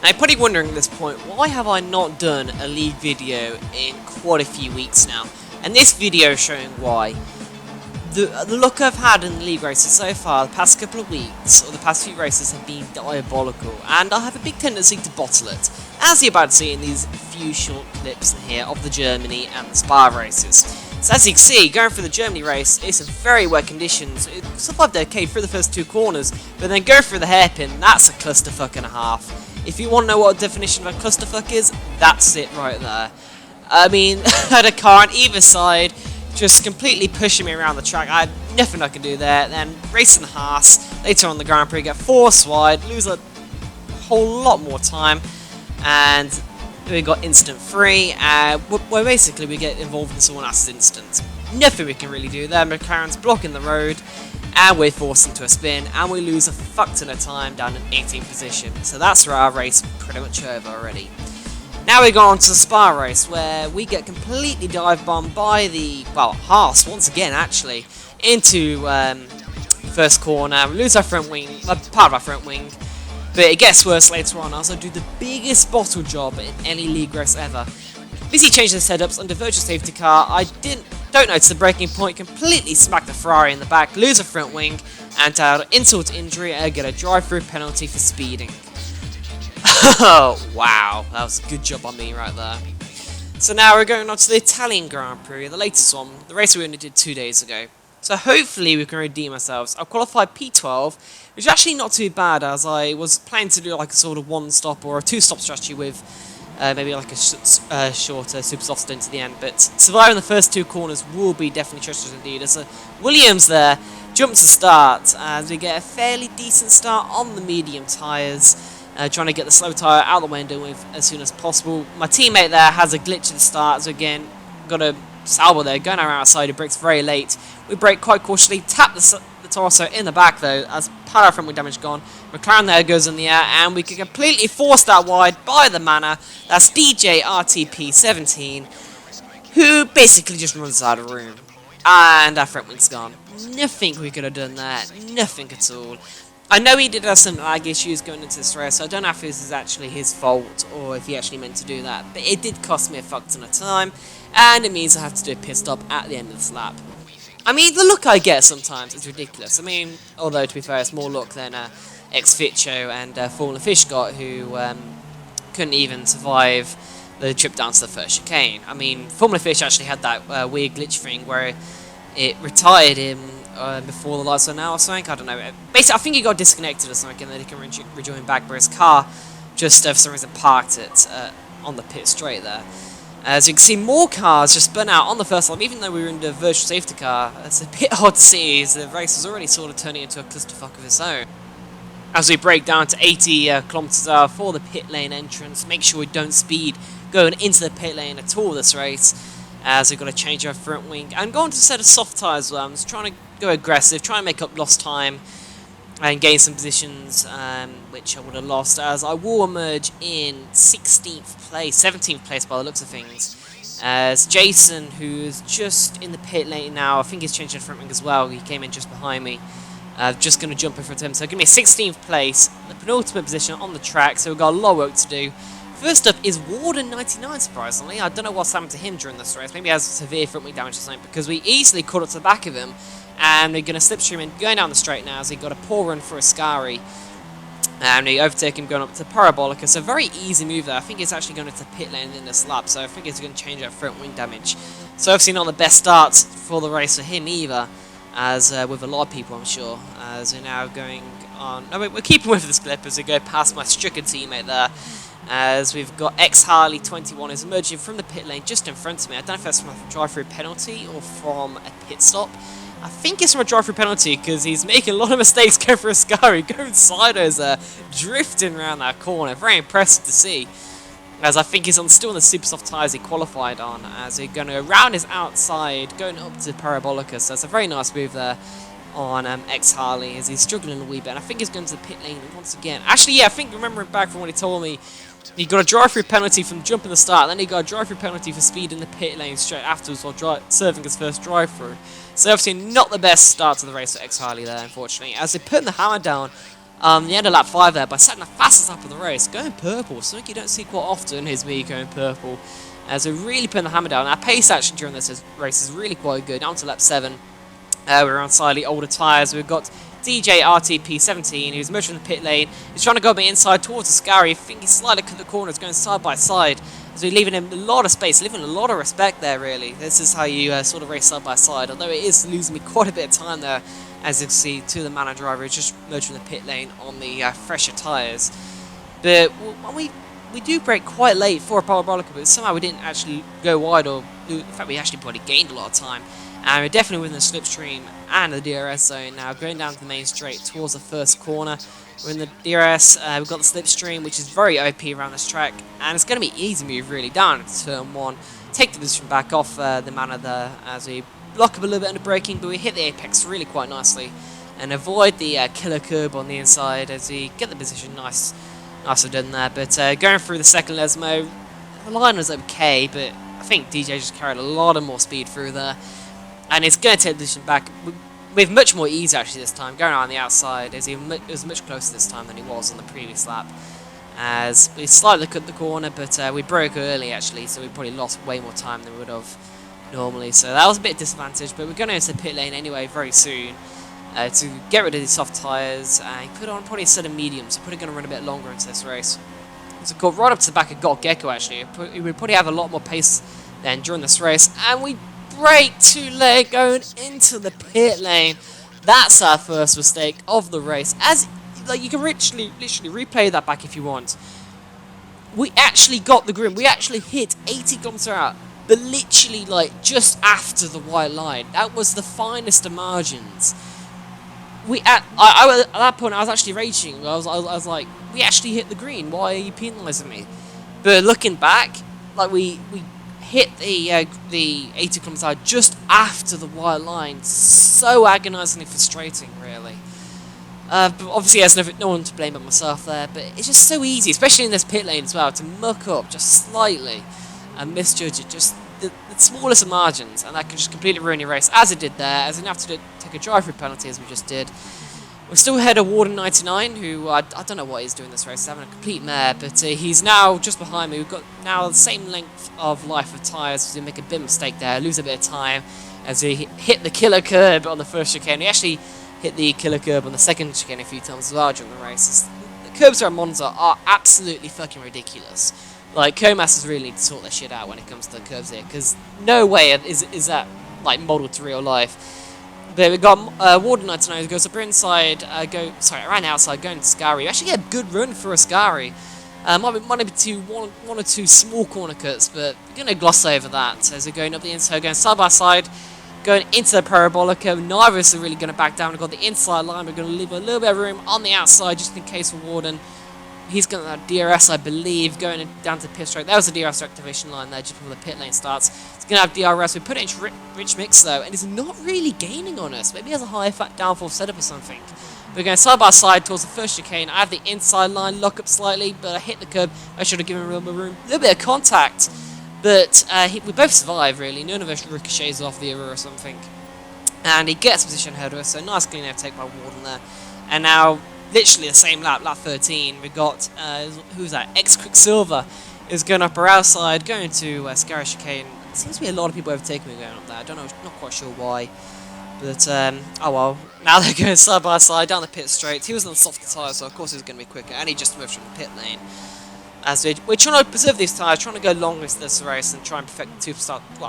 Now, you're probably wondering at this point, why have I not done a league video in quite a few weeks now? And this video is showing why. The luck I've had in the league races so far, the past couple of weeks, or the past few races, have been diabolical, and I have a big tendency to bottle it, as you're about to see in these few short clips here of the Germany and the Spa races. So as you can see, going through the Germany race, it's in very wet conditions. It survived okay through the first two corners, but then go through the hairpin, that's a clusterfuck and a half. If you want to know what a definition of a clusterfuck is, that's it right there. I mean, I had a car on either side, just completely pushing me around the track. I had nothing I could do there. Then racing the Haas, later on the Grand Prix, get forced wide, lose a whole lot more time, and we got instant free, where basically we get involved in someone else's instant. Nothing we can really do there. McLaren's blocking the road, and we're forced into a spin, and we lose a fuck ton of time down in 18th position. So that's where our race pretty much over already. Now we go on to the Spa race, where we get completely dive bombed by the, well, Haas once again actually, into first corner. We lose our front wing, part of our front wing, but it gets worse later on as I do the biggest bottle job in any league race ever. Busy changing the setups under virtual safety car, I don't notice the braking point, completely smack the Ferrari in the back, lose a front wing, and out insult to injury, I get a drive-through penalty for speeding. Oh, wow, that was a good job on me right there. So now we're going on to the Italian Grand Prix, the latest one, the race we only did 2 days ago. So hopefully we can redeem ourselves. I qualified P12, which is actually not too bad, as I was planning to do like a sort of one-stop or a two-stop strategy with maybe like a shorter super soft stint to the end. But surviving the first two corners will be definitely treacherous indeed. As Williams there jumps to start, and we get a fairly decent start on the medium tyres. Trying to get the slow tyre out of the window with as soon as possible. My teammate there has a glitch at the start, so again, got a Salvo there, going around outside, it brakes very late. We brake quite cautiously, tap the torso in the back though, as part of our front wing damage gone. McLaren there goes in the air, and we can completely force that wide by the manner. That's DJ RTP17, who basically just runs out of room. And our front wing's gone. Nothing we could have done there, nothing at all. I know he did have some lag issues going into this race, so I don't know if this is actually his fault or if he actually meant to do that, but it did cost me a fuck ton of time, and it means I have to do a pit stop at the end of this lap. I mean, the look I get sometimes is ridiculous. I mean, although to be fair, it's more luck than ex-Fitcho and Fallen Fish got, who couldn't even survive the trip down to the first chicane. I mean, Formula Fish actually had that weird glitch thing where it retired him before the lights went out or something, I don't know. Basically, I think he got disconnected or something, and then he can rejoin back, but his car just for some reason parked it on the pit straight there. As you can see, more cars just spun out on the first lap, even though we were in the virtual safety car. It's a bit odd to see, as the race was already sort of turning into a clusterfuck of its own. As we break down to 80 kilometers an hour for the pit lane entrance, make sure we don't speed going into the pit lane at all this race, as we've got to change our front wing and go on to a set of soft tyres as well. I'm just trying to go aggressive, try and make up lost time and gain some positions, which I would have lost, as I will emerge in 16th place, 17th place by the looks of things, as Jason, who's just in the pit lane now, I think he's changing the front wing as well, he came in just behind me, just going to jump in front of him, so give me a 16th place, the penultimate position on the track, so we've got a lot of work to do. First up is Warden99, surprisingly. I don't know what's happened to him during this race. Maybe he has severe front wing damage or something, because we easily caught up to the back of him, and we're going to slipstream him going down the straight now, as he got a poor run for Ascari, and we overtake him going up to Parabolica. So very easy move there. I think it's actually going into pit lane in this lap, so I think it's going to change our front wing damage. So obviously not the best starts for the race for him either, as with a lot of people I'm sure, as we're now going on. No, we're keeping with this clip as we go past my stricken teammate there, as we've got X-Harley21 is emerging from the pit lane just in front of me. I don't know if that's from a drive-through penalty or from a pit stop. I think it's from a drive-through penalty, because he's making a lot of mistakes going for Ascari, going sideways there, drifting around that corner. Very impressive to see, as I think he's still on the super soft tyres he qualified on, as he's going to go around his outside, going up to Parabolica. So it's a very nice move there on X-Harley, as he's struggling a wee bit, and I think he's going to the pit lane once again. Actually, yeah, I think, remembering back from what he told me, he got a drive-through penalty from jumping the start, then he got a drive-through penalty for speed in the pit lane straight afterwards while serving his first drive-through. So obviously not the best start to the race for X-Harley there, unfortunately. As they put the hammer down The end of lap 5 there by setting the fastest lap of the race, going purple. Something you don't see quite often is me going purple. So really putting the hammer down. Our pace actually during this race is really quite good. Down to lap 7, we're on slightly older tyres. We've got DJ RTP17, who's motoring the pit lane. He's trying to go on the inside towards the Scary. I think he's slightly cut the corners, going side by side. So we're leaving him a lot of space, leaving a lot of respect there, really. This is how you sort of race side by side, although it is losing me quite a bit of time there, as you can see, to the man driver who's just motoring the pit lane on the fresher tyres. But when we do brake quite late for a parabolica, but somehow we didn't actually go wide, or in fact we actually probably gained a lot of time. And we're definitely within the slipstream and the DRS zone now, going down to the main straight towards the first corner. We're in the DRS, we've got the slipstream, which is very OP around this track, and it's going to be easy move really down into turn 1, take the position back off the manor there as we block up a little bit under braking, but we hit the apex really quite nicely and avoid the killer curb on the inside as we get the position nicely done there. But going through the second Lesmo, the line was okay, but I think DJ just carried a lot of more speed through there. And it's going to take the position back with much more ease actually this time, going around the outside, as he was much closer this time than he was on the previous lap. As we slightly cut the corner, but we broke early actually, so we probably lost way more time than we would have normally. So that was a bit of disadvantage, but we're going into the pit lane anyway very soon to get rid of these soft tyres and put on probably a set of mediums, so probably going to run a bit longer into this race. So got right up to the back of Got Gecko actually. We probably have a lot more pace then during this race, and we brake too late going into the pit lane. That's our first mistake of the race. As like you can literally replay that back if you want. We actually got the green. We actually hit 80 km/h, but literally like just after the white line. That was the finest of margins. At that point I was actually raging. I was like, we actually hit the green. Why are you penalising me? But looking back, like we hit the 80 km/h just after the white line. So agonisingly frustrating, really. But obviously there's no one to blame but myself there. But it's just so easy, especially in this pit lane as well, to muck up just slightly and misjudge it, just the smallest of margins, and that can just completely ruin your race, as it did there, as we have to take a drive-through penalty as we just did. We're still ahead of Warden99, who I don't know what he's doing this race, he's having a complete mare, but he's now just behind me. We've got now the same length of life of tyres, so we make a bit of mistake there, lose a bit of time as we hit the killer curb on the first chicane. We actually hit the killer curb on the second chicane a few times as well during the race. The curbs around Monza are absolutely fucking ridiculous. Like, co-masters really need to sort their shit out when it comes to the curves here, because no way is that like modelled to real life. But we've got Warden99 who goes up inside, around the outside, going to Scary. We actually get a good run for a Scary. Might be one or two small corner cuts, but we're going to gloss over that as we're going up the inside, going side by side, going into the Parabolica. Neither of us are really going to back down. We've got the inside line. We're going to leave a little bit of room on the outside just in case for Warden. He's got that DRS, I believe, going down to pit straight. That was the DRS activation line there just before the pit lane starts. He's going to have DRS. We put it into Rich Mix, though, and he's not really gaining on us. Maybe he has a high downforce setup or something. We're going side by side towards the first chicane. I have the inside line, lock up slightly, but I hit the curb. I should have given him a little more room. A little bit of contact, but we both survive, really. None of us ricochets off the other or something. And he gets position ahead of us, so nice clean overtake by Warden there. And now, literally the same lap 13, we got, who's that, Quicksilver is going up our outside, going to Scary Chicane. There seems to be a lot of people overtaking me going up there, I don't know, not quite sure why. But, oh well, now they're going side by side down the pit straight. He was on the softer tyres, so of course he was going to be quicker, and he just moved from the pit lane. As we're trying to preserve these tyres, trying to go long with this race and try and perfect the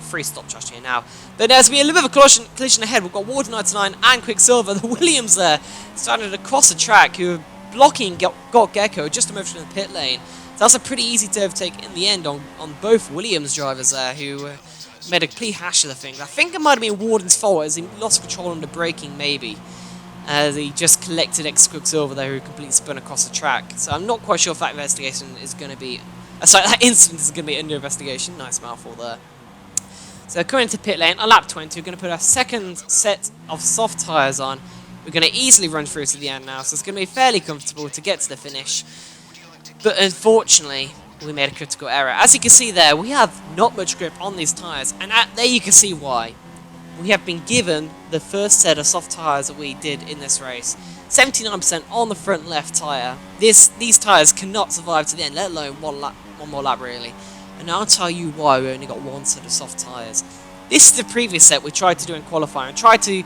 three stop trust here now. But there's been a little bit of a collision ahead. We've got Warden99 and Quicksilver, the Williams there, starting across the track, who are blocking Got Gecko just to move from the pit lane. So that's a pretty easy to overtake in the end on both Williams drivers there, who made a complete hash of the thing. I think it might have been Warden's fault as he lost control under braking, maybe. As he just collected Quicksilver there, who completely spun across the track. So I'm not quite sure if that investigation is going to be... that incident is going to be under investigation. Nice mouthful there. So coming into pit lane, on lap 20, we're going to put our second set of soft tyres on. We're going to easily run through to the end now, so it's going to be fairly comfortable to get to the finish. But unfortunately, we made a critical error. As you can see there, we have not much grip on these tyres, and there you can see why. We have been given the first set of soft tyres that we did in this race. 79% on the front left tyre. These tyres cannot survive to the end, let alone one more lap really. And I'll tell you why we only got one set of soft tyres. This is the previous set we tried to do in qualifying. Tried to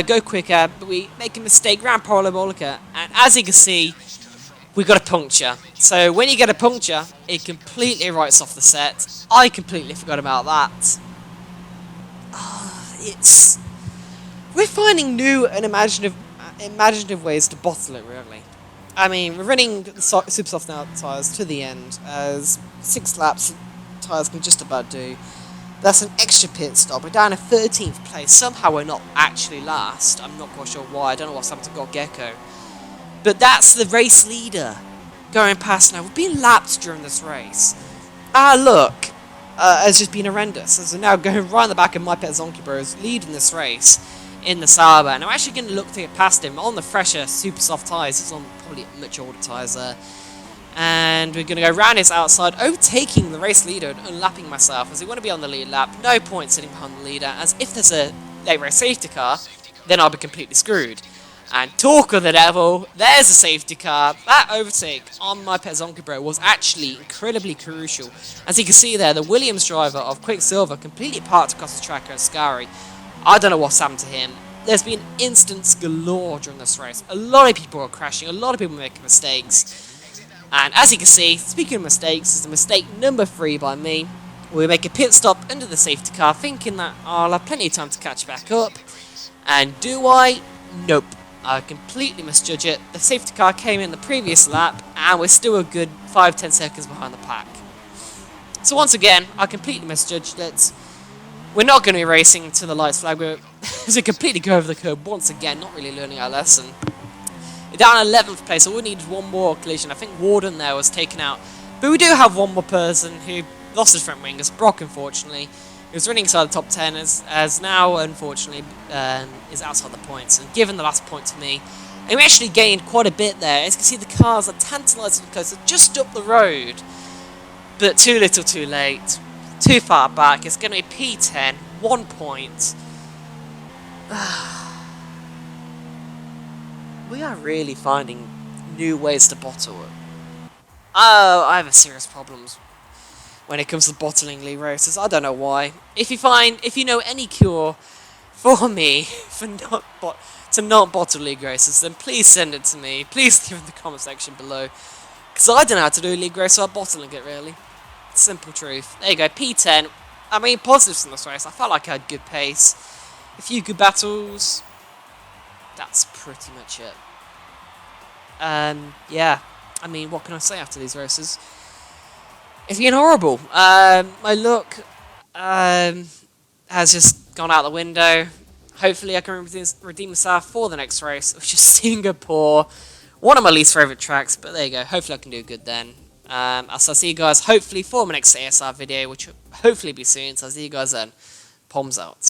go quicker, but we make a mistake, ran parabolica, and as you can see, we got a puncture. So when you get a puncture, it completely writes off the set. I completely forgot about that. We're finding new and imaginative ways to bottle it, really. I mean, we're running the super soft now tyres to the end, as 6 laps tyres can just about do. That's an extra pit stop. We're down in 13th place. Somehow we're not actually last. I'm not quite sure why. I don't know what's happened to God Gecko. But that's the race leader going past now. We've been lapped during this race. Our luck has just been horrendous. As we're now going right in the back of my pet Zonky Bros, leading this race in the Sauber. And I'm actually going to look to get past him on the fresher, super soft tyres. It's on probably much older tyres there. And we're going to go round his outside, overtaking the race leader and unlapping myself, as we want to be on the lead lap. No point sitting behind the leader, as if there's a late race safety car, then I'll be completely screwed. And talk of the devil, there's a safety car. That overtake on my pet Zonky Bro was actually incredibly crucial. As you can see there, the Williams driver of Quicksilver completely parked across the track at Scary. I don't know what's happened to him. There's been incidents galore during this race. A lot of people are crashing, a lot of people making mistakes. And as you can see, speaking of mistakes, it's a mistake number 3 by me. We make a pit stop under the safety car, thinking that I'll have plenty of time to catch back up. And do I? Nope. I completely misjudged it. The safety car came in the previous lap, and we're still a good 5-10 seconds behind the pack. So once again, I completely misjudged it. We're not going to be racing to the lights flag. We're to completely go over the curb once again, not really learning our lesson. We're down 11th place, so we needed one more collision. I think Warden there was taken out. But we do have one more person who lost his front wing, as Brock, unfortunately. He was running inside the top 10, as now, unfortunately, is outside the points, and given the last point to me. And we actually gained quite a bit there. As you can see, the cars are tantalisingly close, they're just up the road. But too little too late. Too far back. It's going to be P10, 1 point. We are really finding new ways to bottle it. Oh, I have a serious problems when it comes to bottling league races. I don't know why. If you know any cure for me for to not bottle league races, then please send it to me. Please leave it in the comment section below, because I don't know how to do a league race without bottling it. Really, simple truth. There you go, P10. I mean, positives in this race. I felt like I had good pace, a few good battles. That's pretty much it. Yeah. I mean, what can I say after these races? It's been horrible. My luck has just gone out the window. Hopefully I can redeem myself for the next race, which is Singapore. One of my least favourite tracks, but there you go. Hopefully I can do good then. I'll see you guys hopefully for my next ASR video, which will hopefully be soon. So I'll see you guys then. Palms out.